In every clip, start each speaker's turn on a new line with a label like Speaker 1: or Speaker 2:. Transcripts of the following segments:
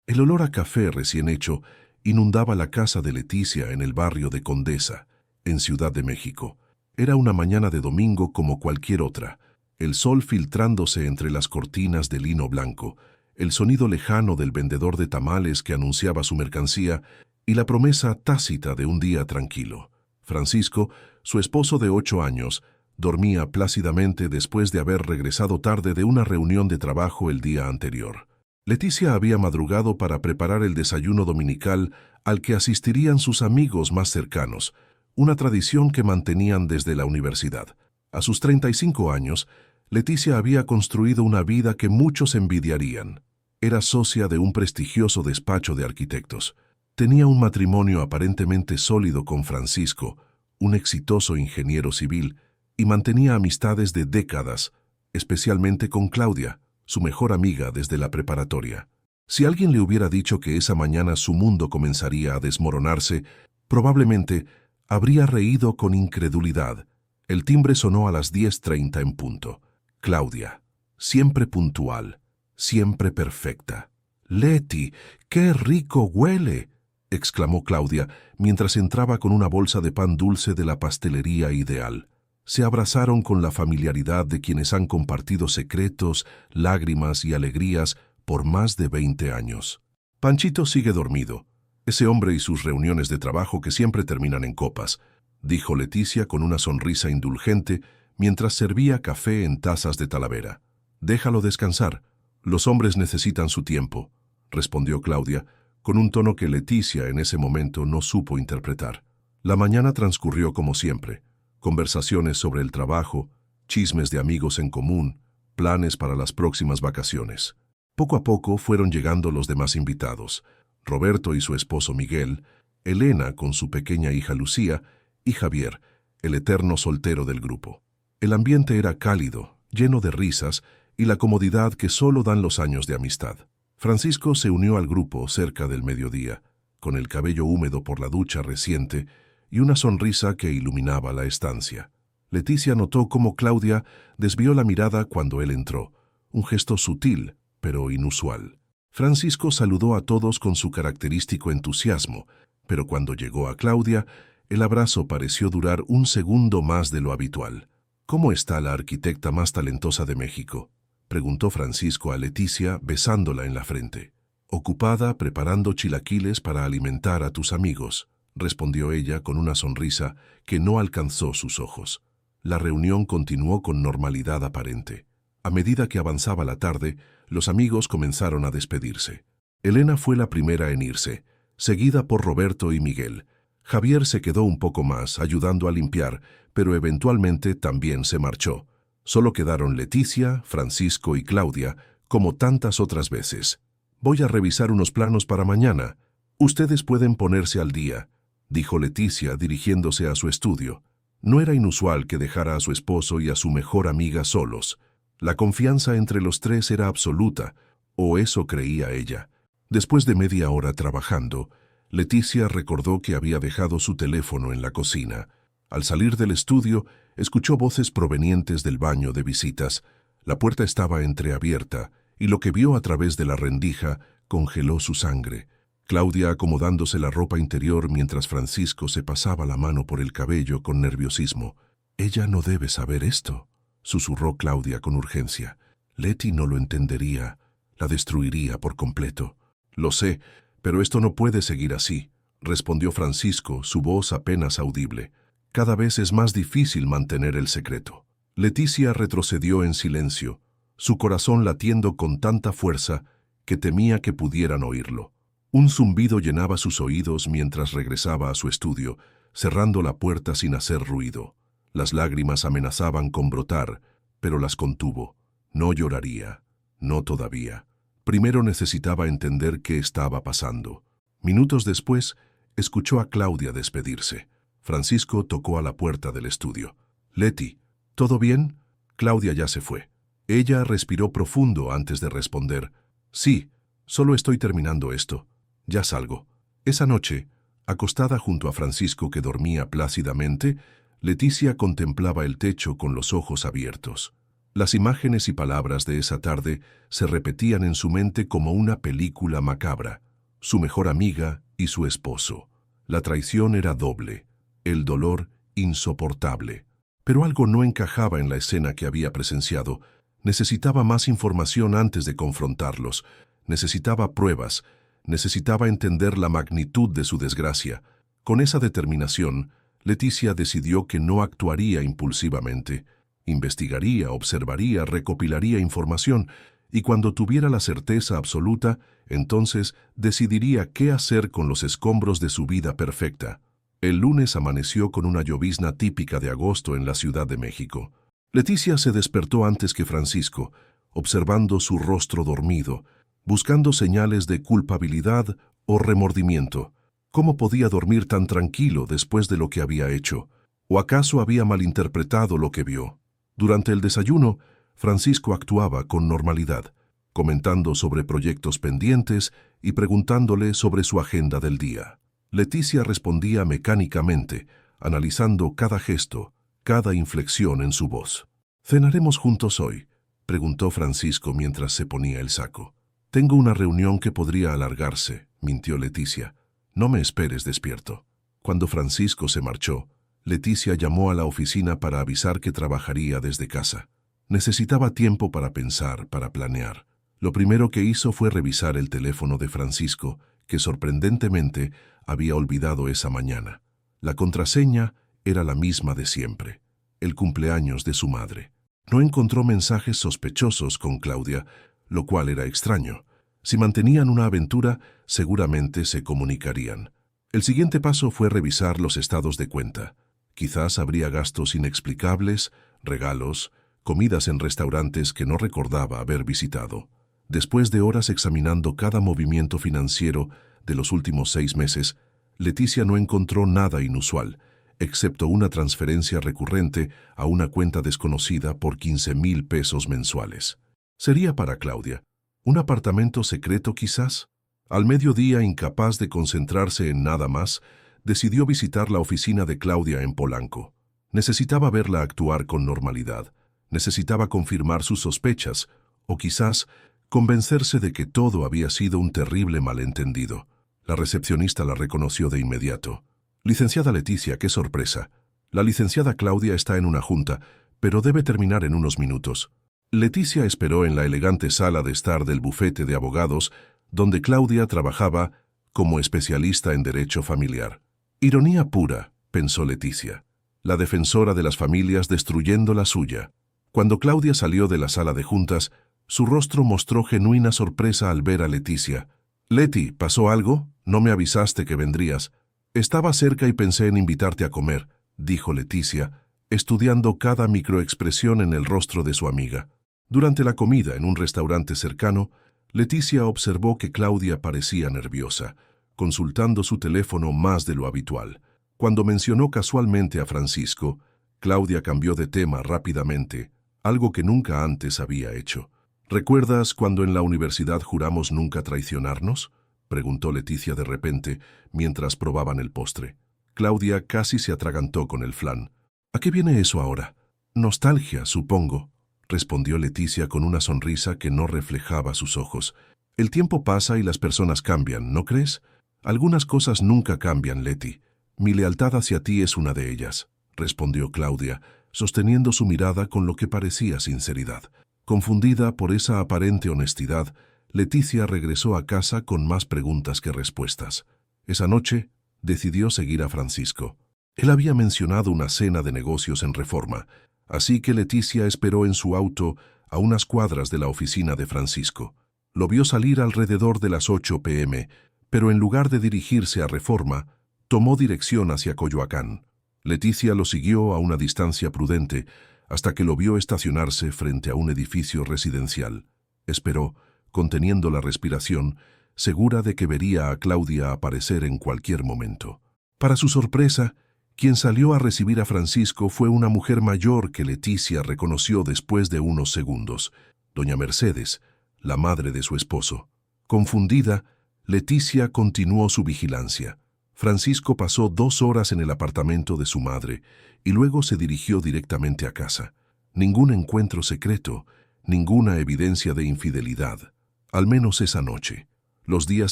Speaker 1: El olor a café recién hecho inundaba la casa de Leticia en el barrio de Condesa, en Ciudad de México. Era una mañana de domingo como cualquier otra, el sol filtrándose entre las cortinas de lino blanco, el sonido lejano del vendedor de tamales que anunciaba su mercancía y la promesa tácita de un día tranquilo. Francisco, su esposo de 8 años, dormía plácidamente después de haber regresado tarde de una reunión de trabajo el día anterior. Leticia había madrugado para preparar el desayuno dominical al que asistirían sus amigos más cercanos, una tradición que mantenían desde la universidad. A sus 35 años, Leticia había construido una vida que muchos envidiarían. Era socia de un prestigioso despacho de arquitectos. Tenía un matrimonio aparentemente sólido con Francisco, un exitoso ingeniero civil, y mantenía amistades de décadas, especialmente con Claudia, su mejor amiga desde la preparatoria. Si alguien le hubiera dicho que esa mañana su mundo comenzaría a desmoronarse, probablemente habría reído con incredulidad. El timbre sonó a las 10:30 en punto. Claudia, siempre puntual, siempre perfecta. «Leti, qué rico huele», exclamó Claudia mientras entraba con una bolsa de pan dulce de la pastelería Ideal. Se abrazaron con la familiaridad de quienes han compartido secretos, lágrimas y alegrías por más de 20 años. «Panchito sigue dormido. Ese hombre y sus reuniones de trabajo que siempre terminan en copas», dijo Leticia con una sonrisa indulgente mientras servía café en tazas de Talavera. «Déjalo descansar. Los hombres necesitan su tiempo», respondió Claudia, con un tono que Leticia en ese momento no supo interpretar. La mañana transcurrió como siempre. Conversaciones sobre el trabajo, chismes de amigos en común, planes para las próximas vacaciones. Poco a poco fueron llegando los demás invitados: Roberto y su esposo Miguel, Elena con su pequeña hija Lucía y Javier, el eterno soltero del grupo. El ambiente era cálido, lleno de risas y la comodidad que solo dan los años de amistad. Francisco se unió al grupo cerca del mediodía, con el cabello húmedo por la ducha reciente y una sonrisa que iluminaba la estancia. Leticia notó cómo Claudia desvió la mirada cuando él entró, un gesto sutil, pero inusual. Francisco saludó a todos con su característico entusiasmo, pero cuando llegó a Claudia, el abrazo pareció durar un segundo más de lo habitual. «¿Cómo está la arquitecta más talentosa de México?», preguntó Francisco a Leticia besándola en la frente. «Ocupada preparando chilaquiles para alimentar a tus amigos», respondió ella con una sonrisa que no alcanzó sus ojos. La reunión continuó con normalidad aparente. A medida que avanzaba la tarde, los amigos comenzaron a despedirse. Elena fue la primera en irse, seguida por Roberto y Miguel. Javier se quedó un poco más, ayudando a limpiar, pero eventualmente también se marchó. Solo quedaron Leticia, Francisco y Claudia, como tantas otras veces. «Voy a revisar unos planos para mañana. Ustedes pueden ponerse al día», dijo Leticia dirigiéndose a su estudio. No era inusual que dejara a su esposo y a su mejor amiga solos. La confianza entre los tres era absoluta, o eso creía ella. Después de media hora trabajando, Leticia recordó que había dejado su teléfono en la cocina. Al salir del estudio, escuchó voces provenientes del baño de visitas. La puerta estaba entreabierta, y lo que vio a través de la rendija congeló su sangre. Claudia acomodándose la ropa interior mientras Francisco se pasaba la mano por el cabello con nerviosismo. «Ella no debe saber esto», susurró Claudia con urgencia. «Leti no lo entendería, la destruiría por completo». «Lo sé, pero esto no puede seguir así», respondió Francisco, su voz apenas audible. «Cada vez es más difícil mantener el secreto». Leticia retrocedió en silencio, su corazón latiendo con tanta fuerza que temía que pudieran oírlo. Un zumbido llenaba sus oídos mientras regresaba a su estudio, cerrando la puerta sin hacer ruido. Las lágrimas amenazaban con brotar, pero las contuvo. No lloraría, no todavía. Primero necesitaba entender qué estaba pasando. Minutos después, escuchó a Claudia despedirse. Francisco tocó a la puerta del estudio. «Leti, ¿todo bien?» Claudia ya se fue. Ella respiró profundo antes de responder. «Sí, solo estoy terminando esto. Ya salgo». Esa noche, acostada junto a Francisco que dormía plácidamente, Leticia contemplaba el techo con los ojos abiertos. Las imágenes y palabras de esa tarde se repetían en su mente como una película macabra. Su mejor amiga y su esposo. La traición era doble, el dolor insoportable. Pero algo no encajaba en la escena que había presenciado. Necesitaba más información antes de confrontarlos. Necesitaba pruebas. Necesitaba entender la magnitud de su desgracia. Con esa determinación, Leticia decidió que no actuaría impulsivamente. Investigaría, observaría, recopilaría información, y cuando tuviera la certeza absoluta, entonces decidiría qué hacer con los escombros de su vida perfecta. El lunes amaneció con una llovizna típica de agosto en la Ciudad de México. Leticia se despertó antes que Francisco, observando su rostro dormido, buscando señales de culpabilidad o remordimiento. ¿Cómo podía dormir tan tranquilo después de lo que había hecho? ¿O acaso había malinterpretado lo que vio? Durante el desayuno, Francisco actuaba con normalidad, comentando sobre proyectos pendientes y preguntándole sobre su agenda del día. Leticia respondía mecánicamente, analizando cada gesto, cada inflexión en su voz. «¿Cenaremos juntos hoy?», preguntó Francisco mientras se ponía el saco. «Tengo una reunión que podría alargarse», mintió Leticia. «No me esperes despierto». Cuando Francisco se marchó, Leticia llamó a la oficina para avisar que trabajaría desde casa. Necesitaba tiempo para pensar, para planear. Lo primero que hizo fue revisar el teléfono de Francisco, que sorprendentemente había olvidado esa mañana. La contraseña era la misma de siempre, el cumpleaños de su madre. No encontró mensajes sospechosos con Claudia, lo cual era extraño. Si mantenían una aventura, seguramente se comunicarían. El siguiente paso fue revisar los estados de cuenta. Quizás habría gastos inexplicables, regalos, comidas en restaurantes que no recordaba haber visitado. Después de horas examinando cada movimiento financiero de los últimos 6 meses, Leticia no encontró nada inusual, excepto una transferencia recurrente a una cuenta desconocida por 15,000 pesos mensuales. ¿Sería para Claudia? ¿Un apartamento secreto quizás? Al mediodía, incapaz de concentrarse en nada más, decidió visitar la oficina de Claudia en Polanco. Necesitaba verla actuar con normalidad. Necesitaba confirmar sus sospechas, o quizás convencerse de que todo había sido un terrible malentendido. La recepcionista la reconoció de inmediato. «Licenciada Leticia, qué sorpresa. La licenciada Claudia está en una junta, pero debe terminar en unos minutos». Leticia esperó en la elegante sala de estar del bufete de abogados, donde Claudia trabajaba como especialista en derecho familiar. Ironía pura, pensó Leticia. La defensora de las familias destruyendo la suya. Cuando Claudia salió de la sala de juntas, su rostro mostró genuina sorpresa al ver a Leticia. «Leti, ¿pasó algo? No me avisaste que vendrías. Estaba cerca y pensé en invitarte a comer», dijo Leticia, estudiando cada microexpresión en el rostro de su amiga. Durante la comida en un restaurante cercano, Leticia observó que Claudia parecía nerviosa, consultando su teléfono más de lo habitual. Cuando mencionó casualmente a Francisco, Claudia cambió de tema rápidamente, algo que nunca antes había hecho. «¿Recuerdas cuando en la universidad juramos nunca traicionarnos?», preguntó Leticia de repente, mientras probaban el postre. Claudia casi se atragantó con el flan. «¿A qué viene eso ahora?». «Nostalgia, supongo», respondió Leticia con una sonrisa que no reflejaba sus ojos. «El tiempo pasa y las personas cambian, ¿no crees? Algunas cosas nunca cambian, Leti. Mi lealtad hacia ti es una de ellas», respondió Claudia, sosteniendo su mirada con lo que parecía sinceridad. Confundida por esa aparente honestidad, Leticia regresó a casa con más preguntas que respuestas. Esa noche, decidió seguir a Francisco. Él había mencionado una cena de negocios en Reforma, así que Leticia esperó en su auto a unas cuadras de la oficina de Francisco. Lo vio salir alrededor de las 8 p.m., pero en lugar de dirigirse a Reforma, tomó dirección hacia Coyoacán. Leticia lo siguió a una distancia prudente hasta que lo vio estacionarse frente a un edificio residencial. Esperó, conteniendo la respiración, segura de que vería a Claudia aparecer en cualquier momento. Para su sorpresa, quien salió a recibir a Francisco fue una mujer mayor que Leticia reconoció después de unos segundos, doña Mercedes, la madre de su esposo. Confundida, Leticia continuó su vigilancia. Francisco pasó 2 horas en el apartamento de su madre y luego se dirigió directamente a casa. Ningún encuentro secreto, ninguna evidencia de infidelidad. Al menos esa noche. Los días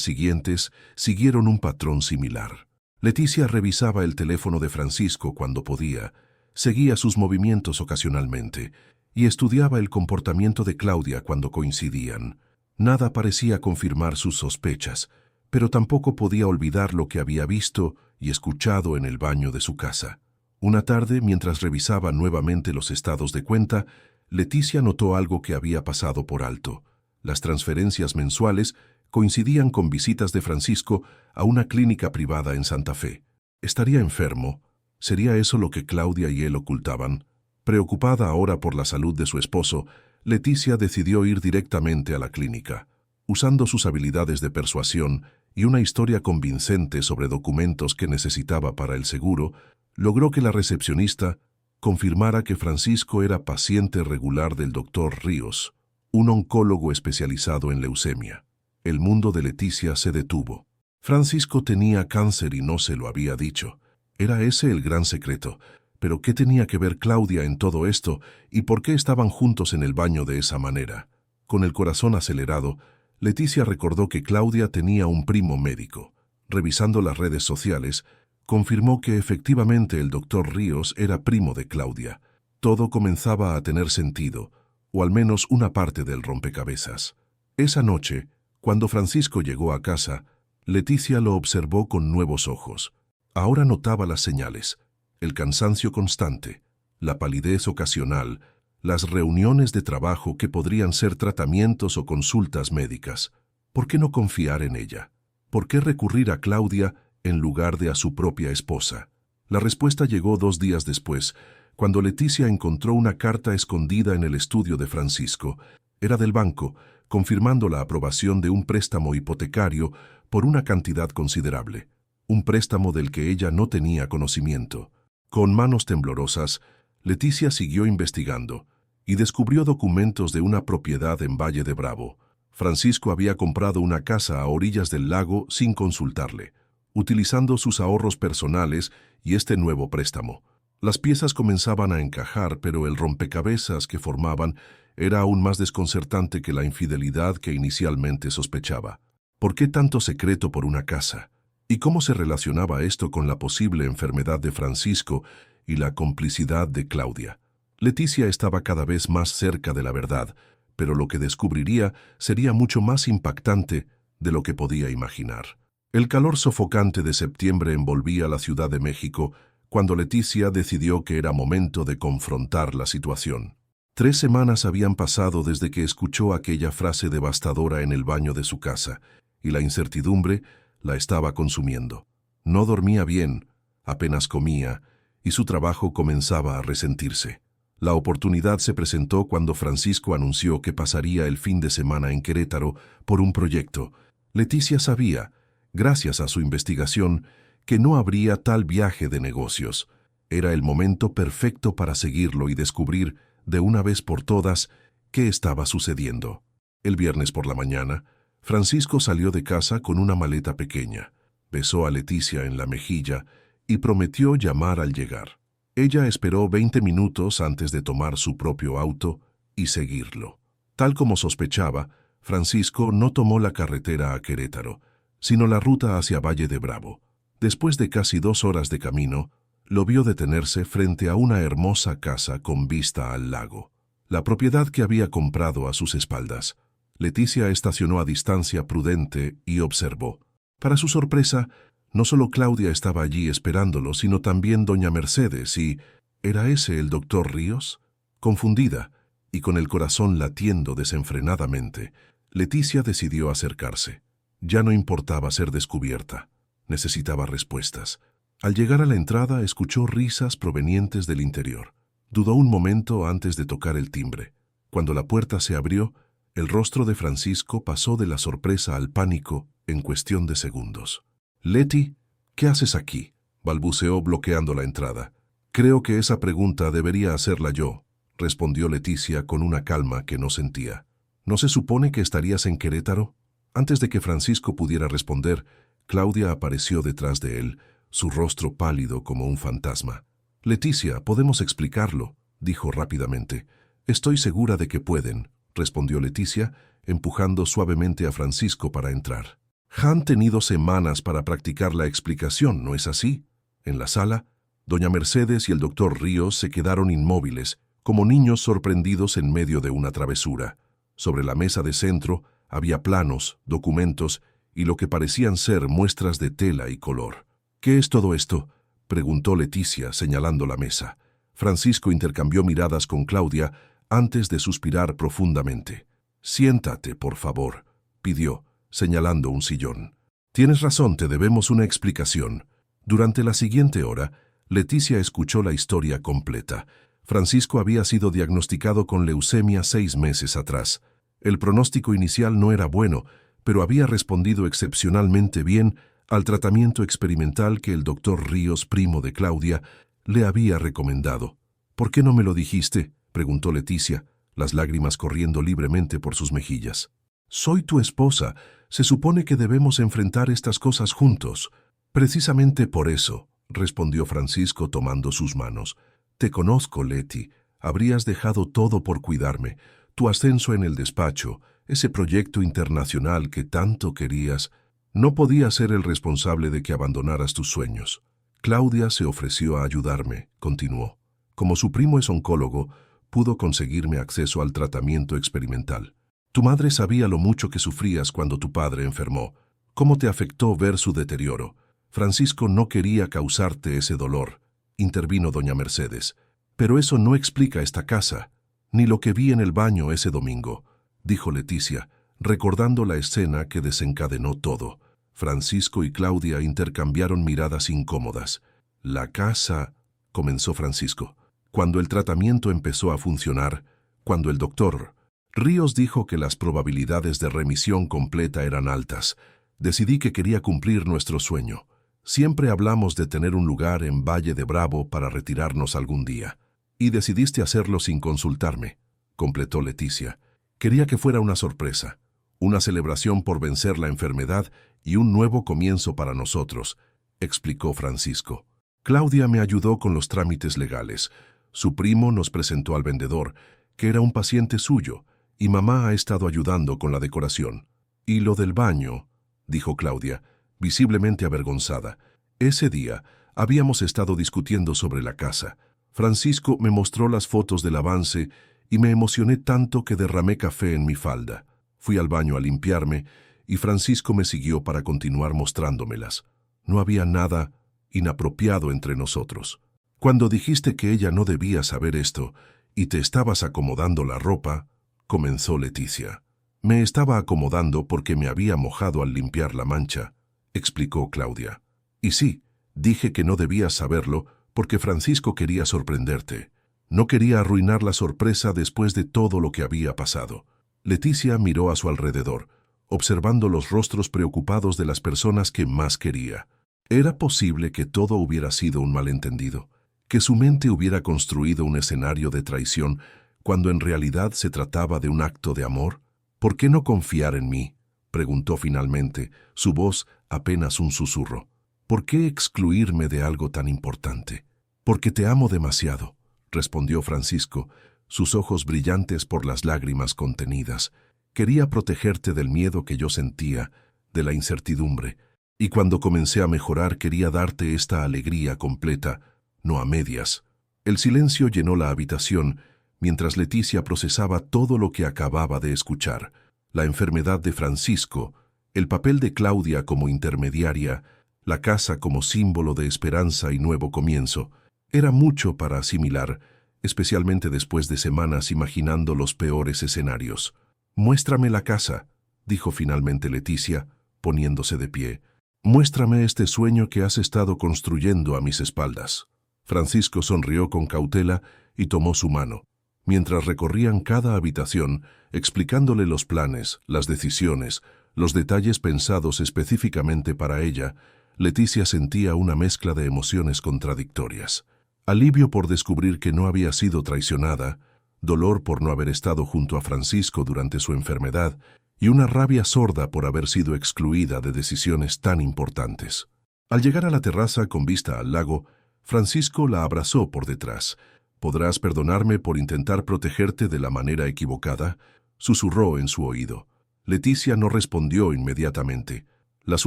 Speaker 1: siguientes siguieron un patrón similar. Leticia revisaba el teléfono de Francisco cuando podía, seguía sus movimientos ocasionalmente y estudiaba el comportamiento de Claudia cuando coincidían. Nada parecía confirmar sus sospechas, pero tampoco podía olvidar lo que había visto y escuchado en el baño de su casa. Una tarde, mientras revisaba nuevamente los estados de cuenta, Leticia notó algo que había pasado por alto. Las transferencias mensuales coincidían con visitas de Francisco a una clínica privada en Santa Fe. ¿Estaría enfermo? ¿Sería eso lo que Claudia y él ocultaban? Preocupada ahora por la salud de su esposo, Leticia decidió ir directamente a la clínica. Usando sus habilidades de persuasión y una historia convincente sobre documentos que necesitaba para el seguro, logró que la recepcionista confirmara que Francisco era paciente regular del doctor Ríos, un oncólogo especializado en leucemia. El mundo de Leticia se detuvo. Francisco tenía cáncer y no se lo había dicho. Era ese el gran secreto. Pero ¿qué tenía que ver Claudia en todo esto y por qué estaban juntos en el baño de esa manera? Con el corazón acelerado, Leticia recordó que Claudia tenía un primo médico. Revisando las redes sociales, confirmó que efectivamente el doctor Ríos era primo de Claudia. Todo comenzaba a tener sentido, o al menos una parte del rompecabezas. Esa noche, cuando Francisco llegó a casa, Leticia lo observó con nuevos ojos. Ahora notaba las señales, el cansancio constante, la palidez ocasional, las reuniones de trabajo que podrían ser tratamientos o consultas médicas. ¿Por qué no confiar en ella? ¿Por qué recurrir a Claudia en lugar de a su propia esposa? La respuesta llegó 2 días después, cuando Leticia encontró una carta escondida en el estudio de Francisco. Era del banco, confirmando la aprobación de un préstamo hipotecario por una cantidad considerable. Un préstamo del que ella no tenía conocimiento. Con manos temblorosas, Leticia siguió investigando y descubrió documentos de una propiedad en Valle de Bravo. Francisco había comprado una casa a orillas del lago sin consultarle, utilizando sus ahorros personales y este nuevo préstamo. Las piezas comenzaban a encajar, pero el rompecabezas que formaban era aún más desconcertante que la infidelidad que inicialmente sospechaba. ¿Por qué tanto secreto por una casa? ¿Y cómo se relacionaba esto con la posible enfermedad de Francisco y la complicidad de Claudia? Leticia estaba cada vez más cerca de la verdad, pero lo que descubriría sería mucho más impactante de lo que podía imaginar. El calor sofocante de septiembre envolvía la Ciudad de México cuando Leticia decidió que era momento de confrontar la situación. 3 semanas habían pasado desde que escuchó aquella frase devastadora en el baño de su casa, y la incertidumbre la estaba consumiendo. No dormía bien, apenas comía, y su trabajo comenzaba a resentirse. La oportunidad se presentó cuando Francisco anunció que pasaría el fin de semana en Querétaro por un proyecto. Leticia sabía, gracias a su investigación, que no habría tal viaje de negocios. Era el momento perfecto para seguirlo y descubrir, de una vez por todas, qué estaba sucediendo. El viernes por la mañana, Francisco salió de casa con una maleta pequeña, besó a Leticia en la mejilla y prometió llamar al llegar. Ella esperó 20 minutos antes de tomar su propio auto y seguirlo. Tal como sospechaba, Francisco no tomó la carretera a Querétaro, sino la ruta hacia Valle de Bravo. Después de casi 2 horas de camino, lo vio detenerse frente a una hermosa casa con vista al lago, la propiedad que había comprado a sus espaldas. Leticia estacionó a distancia prudente y observó. Para su sorpresa, no solo Claudia estaba allí esperándolo, sino también doña Mercedes y... ¿era ese el doctor Ríos? Confundida, y con el corazón latiendo desenfrenadamente, Leticia decidió acercarse. Ya no importaba ser descubierta. Necesitaba respuestas. Al llegar a la entrada, escuchó risas provenientes del interior. Dudó un momento antes de tocar el timbre. Cuando la puerta se abrió, el rostro de Francisco pasó de la sorpresa al pánico en cuestión de segundos. «Leti, ¿qué haces aquí?», balbuceó bloqueando la entrada. «Creo que esa pregunta debería hacerla yo», respondió Leticia con una calma que no sentía. «¿No se supone que estarías en Querétaro?». Antes de que Francisco pudiera responder, Claudia apareció detrás de él, su rostro pálido como un fantasma. «Leticia, podemos explicarlo», dijo rápidamente. Estoy segura de que pueden, respondió Leticia, empujando suavemente a Francisco para entrar. Han tenido semanas para practicar la explicación, ¿no es así? En la sala, doña Mercedes y el doctor Ríos se quedaron inmóviles, como niños sorprendidos en medio de una travesura. Sobre la mesa de centro había planos, documentos y lo que parecían ser muestras de tela y color. ¿Qué es todo esto?, preguntó Leticia, señalando la mesa. Francisco intercambió miradas con Claudia antes de suspirar profundamente. «Siéntate, por favor», pidió, señalando un sillón. «Tienes razón, te debemos una explicación». Durante la siguiente hora, Leticia escuchó la historia completa. Francisco había sido diagnosticado con leucemia 6 meses atrás. El pronóstico inicial no era bueno, pero había respondido excepcionalmente bien al tratamiento experimental que el doctor Ríos, primo de Claudia, le había recomendado. «¿Por qué no me lo dijiste?», preguntó Leticia, las lágrimas corriendo libremente por sus mejillas. «Soy tu esposa. Se supone que debemos enfrentar estas cosas juntos». «Precisamente por eso», respondió Francisco tomando sus manos. «Te conozco, Leti. Habrías dejado todo por cuidarme. Tu ascenso en el despacho, ese proyecto internacional que tanto querías. No podía ser el responsable de que abandonaras tus sueños». «Claudia se ofreció a ayudarme», continuó. «Como su primo es oncólogo, pudo conseguirme acceso al tratamiento experimental. Tu madre sabía lo mucho que sufrías cuando tu padre enfermó. ¿Cómo te afectó ver su deterioro? Francisco no quería causarte ese dolor», intervino doña Mercedes. «Pero eso no explica esta casa, ni lo que vi en el baño ese domingo», dijo Leticia, recordando la escena que desencadenó todo. Francisco y Claudia intercambiaron miradas incómodas. «La casa», comenzó Francisco. «Cuando el tratamiento empezó a funcionar, cuando el doctor Ríos dijo que las probabilidades de remisión completa eran altas, decidí que quería cumplir nuestro sueño. Siempre hablamos de tener un lugar en Valle de Bravo para retirarnos algún día. Y decidiste hacerlo sin consultarme», completó Leticia. «Quería que fuera una sorpresa, una celebración por vencer la enfermedad y un nuevo comienzo para nosotros», explicó Francisco. «Claudia me ayudó con los trámites legales. Su primo nos presentó al vendedor, que era un paciente suyo, y mamá ha estado ayudando con la decoración». «Y lo del baño», dijo Claudia, visiblemente avergonzada. «Ese día habíamos estado discutiendo sobre la casa. Francisco me mostró las fotos del avance y me emocioné tanto que derramé café en mi falda. Fui al baño a limpiarme y Francisco me siguió para continuar mostrándomelas. No había nada inapropiado entre nosotros. Cuando dijiste que ella no debía saber esto y te estabas acomodando la ropa», comenzó Leticia. «Me estaba acomodando porque me había mojado al limpiar la mancha», explicó Claudia. «Y sí, dije que no debías saberlo porque Francisco quería sorprenderte. No quería arruinar la sorpresa después de todo lo que había pasado». Leticia miró a su alrededor, observando los rostros preocupados de las personas que más quería. ¿Era posible que todo hubiera sido un malentendido? ¿Que su mente hubiera construido un escenario de traición cuando en realidad se trataba de un acto de amor? «¿Por qué no confiar en mí?», preguntó finalmente, su voz apenas un susurro. «¿Por qué excluirme de algo tan importante?». «Porque te amo demasiado», respondió Francisco, sus ojos brillantes por las lágrimas contenidas. «Quería protegerte del miedo que yo sentía, de la incertidumbre, y cuando comencé a mejorar quería darte esta alegría completa, no a medias». El silencio llenó la habitación mientras Leticia procesaba todo lo que acababa de escuchar. La enfermedad de Francisco, el papel de Claudia como intermediaria, la casa como símbolo de esperanza y nuevo comienzo. Era mucho para asimilar, especialmente después de semanas imaginando los peores escenarios. «Muéstrame la casa», dijo finalmente Leticia, poniéndose de pie. «Muéstrame este sueño que has estado construyendo a mis espaldas». Francisco sonrió con cautela y tomó su mano. Mientras recorrían cada habitación, explicándole los planes, las decisiones, los detalles pensados específicamente para ella, Leticia sentía una mezcla de emociones contradictorias. Alivio por descubrir que no había sido traicionada, dolor por no haber estado junto a Francisco durante su enfermedad y una rabia sorda por haber sido excluida de decisiones tan importantes. Al llegar a la terraza con vista al lago, Francisco la abrazó por detrás. ¿Podrás perdonarme por intentar protegerte de la manera equivocada?, susurró en su oído. Leticia no respondió inmediatamente. Las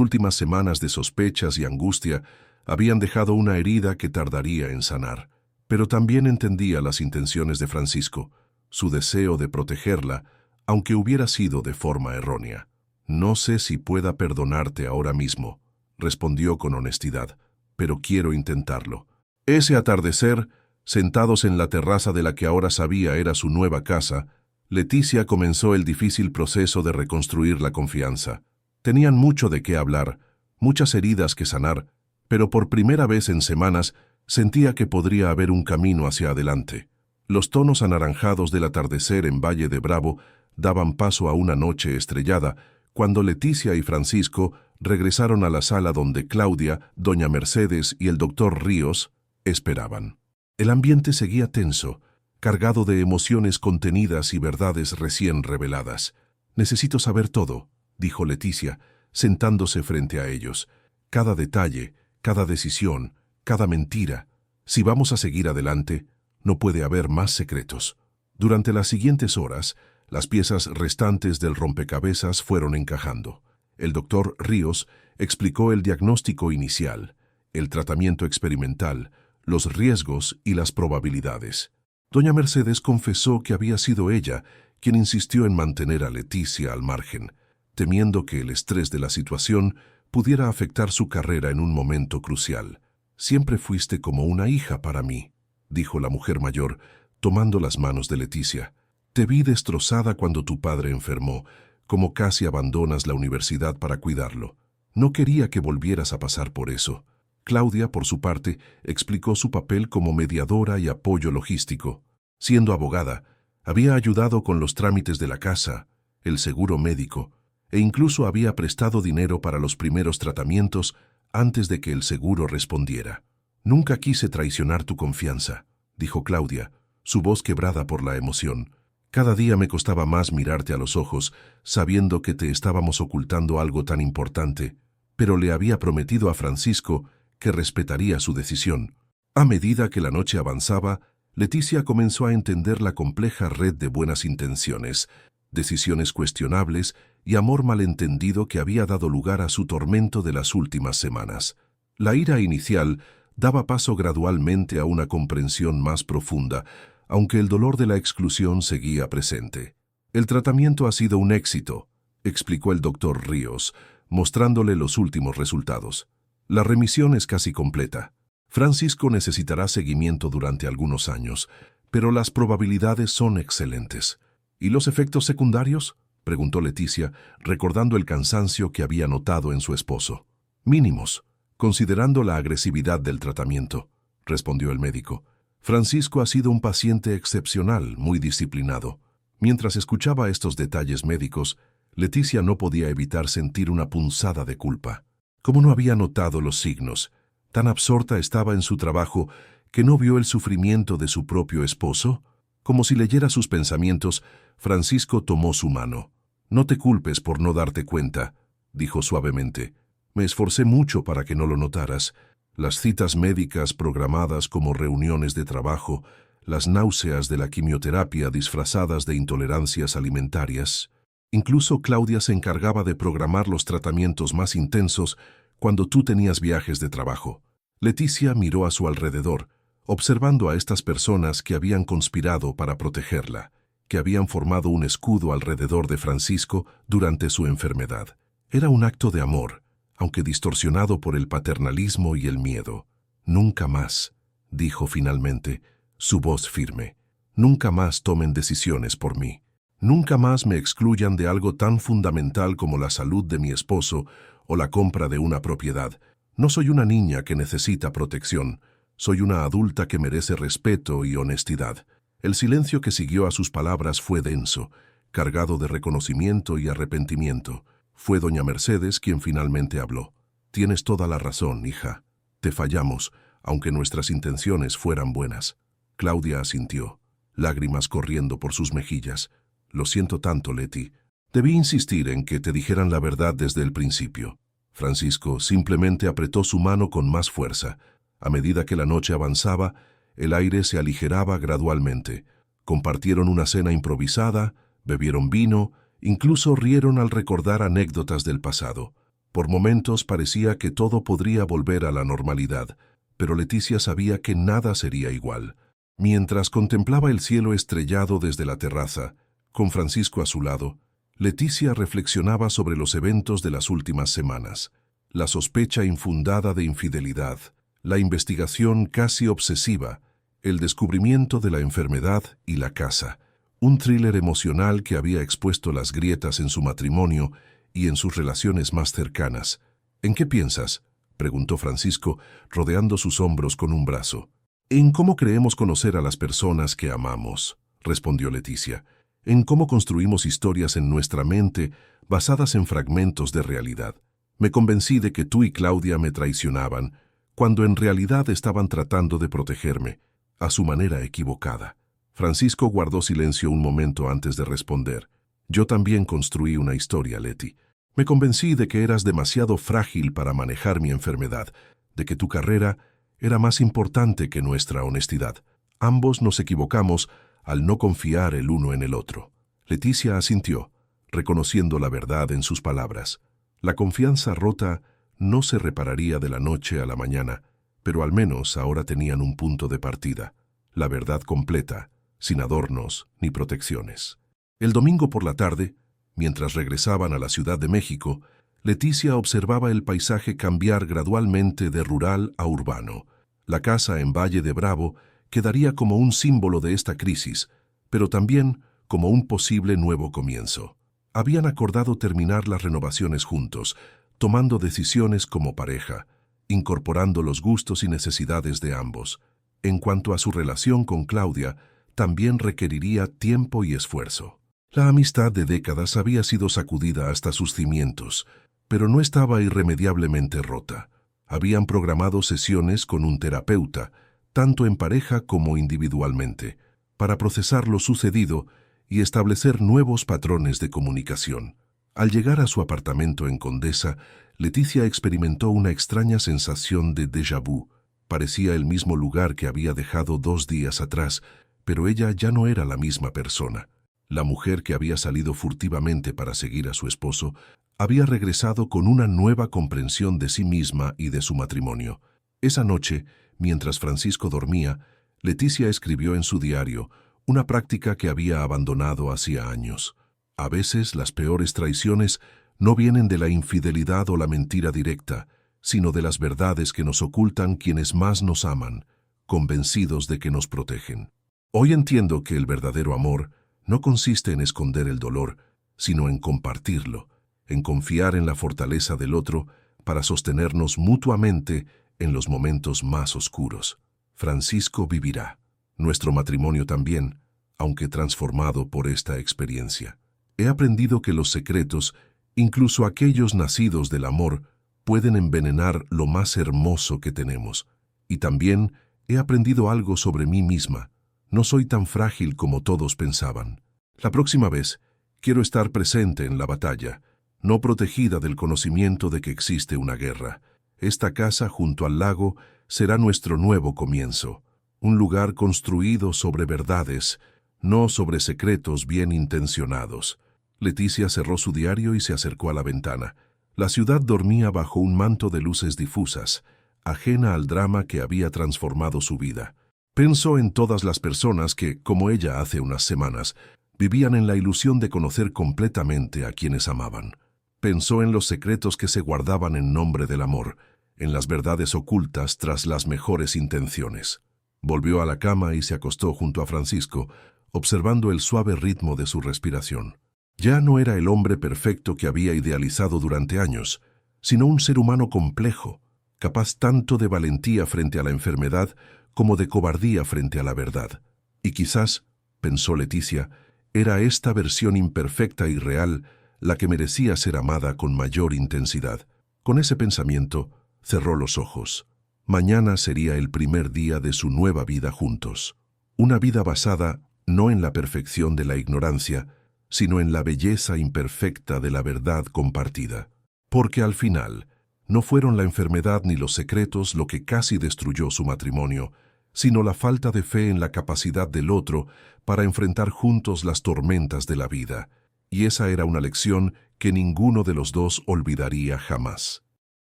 Speaker 1: últimas semanas de sospechas y angustia habían dejado una herida que tardaría en sanar. Pero también entendía las intenciones de Francisco, su deseo de protegerla, aunque hubiera sido de forma errónea. «No sé si pueda perdonarte ahora mismo», respondió con honestidad, «pero quiero intentarlo». Ese atardecer, sentados en la terraza de la que ahora sabía era su nueva casa, Leticia comenzó el difícil proceso de reconstruir la confianza. Tenían mucho de qué hablar, muchas heridas que sanar, pero por primera vez en semanas sentía que podría haber un camino hacia adelante. Los tonos anaranjados del atardecer en Valle de Bravo daban paso a una noche estrellada, cuando Leticia y Francisco regresaron a la sala donde Claudia, doña Mercedes y el doctor Ríos esperaban. El ambiente seguía tenso, cargado de emociones contenidas y verdades recién reveladas. «Necesito saber todo», dijo Leticia, sentándose frente a ellos. «Cada detalle, cada decisión, cada mentira. Si vamos a seguir adelante, no puede haber más secretos». Durante las siguientes horas, las piezas restantes del rompecabezas fueron encajando. El doctor Ríos explicó el diagnóstico inicial, el tratamiento experimental, los riesgos y las probabilidades. Doña Mercedes confesó que había sido ella quien insistió en mantener a Leticia al margen, temiendo que el estrés de la situación pudiera afectar su carrera en un momento crucial. «Siempre fuiste como una hija para mí», dijo la mujer mayor, tomando las manos de Leticia. «Te vi destrozada cuando tu padre enfermó, como casi abandonas la universidad para cuidarlo. No quería que volvieras a pasar por eso». Claudia, por su parte, explicó su papel como mediadora y apoyo logístico. Siendo abogada, había ayudado con los trámites de la casa, el seguro médico, e incluso había prestado dinero para los primeros tratamientos antes de que el seguro respondiera. «Nunca quise traicionar tu confianza», dijo Claudia, su voz quebrada por la emoción. «Cada día me costaba más mirarte a los ojos, sabiendo que te estábamos ocultando algo tan importante, pero le había prometido a Francisco que respetaría su decisión». A medida que la noche avanzaba, Leticia comenzó a entender la compleja red de buenas intenciones, decisiones cuestionables y amor malentendido que había dado lugar a su tormento de las últimas semanas. La ira inicial daba paso gradualmente a una comprensión más profunda, aunque el dolor de la exclusión seguía presente. «El tratamiento ha sido un éxito», explicó el doctor Ríos, mostrándole los últimos resultados. «La remisión es casi completa. Francisco necesitará seguimiento durante algunos años, pero las probabilidades son excelentes». «¿Y los efectos secundarios?», preguntó Leticia, recordando el cansancio que había notado en su esposo. «Mínimos, considerando la agresividad del tratamiento», respondió el médico. «Francisco ha sido un paciente excepcional, muy disciplinado». Mientras escuchaba estos detalles médicos, Leticia no podía evitar sentir una punzada de culpa. ¿Cómo no había notado los signos? Tan absorta estaba en su trabajo que no vio el sufrimiento de su propio esposo. Como si leyera sus pensamientos, Francisco tomó su mano. «No te culpes por no darte cuenta», dijo suavemente. «Me esforcé mucho para que no lo notaras. Las citas médicas programadas como reuniones de trabajo, las náuseas de la quimioterapia disfrazadas de intolerancias alimentarias. Incluso Claudia se encargaba de programar los tratamientos más intensos cuando tú tenías viajes de trabajo». Leticia miró a su alrededor, observando a estas personas que habían conspirado para protegerla, que habían formado un escudo alrededor de Francisco durante su enfermedad. Era un acto de amor, aunque distorsionado por el paternalismo y el miedo. «Nunca más», dijo finalmente, su voz firme. «Nunca más tomen decisiones por mí. Nunca más me excluyan de algo tan fundamental como la salud de mi esposo o la compra de una propiedad. No soy una niña que necesita protección. Soy una adulta que merece respeto y honestidad». El silencio que siguió a sus palabras fue denso, cargado de reconocimiento y arrepentimiento. Fue doña Mercedes quien finalmente habló. «Tienes toda la razón, hija. Te fallamos, aunque nuestras intenciones fueran buenas». Claudia asintió, lágrimas corriendo por sus mejillas. «Lo siento tanto, Leti. Debí insistir en que te dijeran la verdad desde el principio». Francisco simplemente apretó su mano con más fuerza. A medida que la noche avanzaba, El aire se aligeraba gradualmente. Compartieron una cena improvisada, bebieron vino, incluso rieron al recordar anécdotas del pasado. Por momentos parecía que todo podría volver a la normalidad, pero Leticia sabía que nada sería igual. Mientras contemplaba el cielo estrellado desde la terraza, con Francisco a su lado, Leticia reflexionaba sobre los eventos de las últimas semanas. La sospecha infundada de infidelidad, la investigación casi obsesiva, el descubrimiento de la enfermedad y la casa. Un thriller emocional que había expuesto las grietas en su matrimonio y en sus relaciones más cercanas. ¿En qué piensas?, preguntó Francisco, rodeando sus hombros con un brazo. En cómo creemos conocer a las personas que amamos, respondió Leticia. En cómo construimos historias en nuestra mente basadas en fragmentos de realidad. Me convencí de que tú y Claudia me traicionaban, cuando en realidad estaban tratando de protegerme, a su manera equivocada. Francisco guardó silencio un momento antes de responder. Yo también construí una historia, Leti. Me convencí de que eras demasiado frágil para manejar mi enfermedad, de que tu carrera era más importante que nuestra honestidad. Ambos nos equivocamos al no confiar el uno en el otro. Leticia asintió, reconociendo la verdad en sus palabras. La confianza rota no se repararía de la noche a la mañana, pero al menos ahora tenían un punto de partida, la verdad completa, sin adornos ni protecciones. El domingo por la tarde, mientras regresaban a la Ciudad de México, Leticia observaba el paisaje cambiar gradualmente de rural a urbano. La casa en Valle de Bravo quedaría como un símbolo de esta crisis, pero también como un posible nuevo comienzo. Habían acordado terminar las renovaciones juntos, tomando decisiones como pareja, incorporando los gustos y necesidades de ambos. En cuanto a su relación con Claudia, también requeriría tiempo y esfuerzo. La amistad de décadas había sido sacudida hasta sus cimientos, pero no estaba irremediablemente rota. Habían programado sesiones con un terapeuta, tanto en pareja como individualmente, para procesar lo sucedido y establecer nuevos patrones de comunicación. Al llegar a su apartamento en Condesa, Leticia experimentó una extraña sensación de déjà vu. Parecía el mismo lugar que había dejado 2 días atrás, pero ella ya no era la misma persona. La mujer que había salido furtivamente para seguir a su esposo había regresado con una nueva comprensión de sí misma y de su matrimonio. Esa noche, mientras Francisco dormía, Leticia escribió en su diario una práctica que había abandonado hacía años. A veces las peores traiciones no vienen de la infidelidad o la mentira directa, sino de las verdades que nos ocultan quienes más nos aman, convencidos de que nos protegen. Hoy entiendo que el verdadero amor no consiste en esconder el dolor, sino en compartirlo, en confiar en la fortaleza del otro para sostenernos mutuamente en los momentos más oscuros. Francisco vivirá, nuestro matrimonio también, aunque transformado por esta experiencia. He aprendido que los secretos, incluso aquellos nacidos del amor, pueden envenenar lo más hermoso que tenemos. Y también he aprendido algo sobre mí misma. No soy tan frágil como todos pensaban. La próxima vez, quiero estar presente en la batalla, no protegida del conocimiento de que existe una guerra. Esta casa junto al lago será nuestro nuevo comienzo, un lugar construido sobre verdades, no sobre secretos bien intencionados. Leticia cerró su diario y se acercó a la ventana. La ciudad dormía bajo un manto de luces difusas, ajena al drama que había transformado su vida. Pensó en todas las personas que, como ella hace unas semanas, vivían en la ilusión de conocer completamente a quienes amaban. Pensó en los secretos que se guardaban en nombre del amor, en las verdades ocultas tras las mejores intenciones. Volvió a la cama y se acostó junto a Francisco, observando el suave ritmo de su respiración. Ya no era el hombre perfecto que había idealizado durante años, sino un ser humano complejo, capaz tanto de valentía frente a la enfermedad como de cobardía frente a la verdad. Y quizás, pensó Leticia, era esta versión imperfecta y real la que merecía ser amada con mayor intensidad. Con ese pensamiento, cerró los ojos. Mañana sería el primer día de su nueva vida juntos. Una vida basada no en la perfección de la ignorancia, sino en la belleza imperfecta de la verdad compartida. Porque al final, no fueron la enfermedad ni los secretos lo que casi destruyó su matrimonio, sino la falta de fe en la capacidad del otro para enfrentar juntos las tormentas de la vida. Y esa era una lección que ninguno de los dos olvidaría jamás.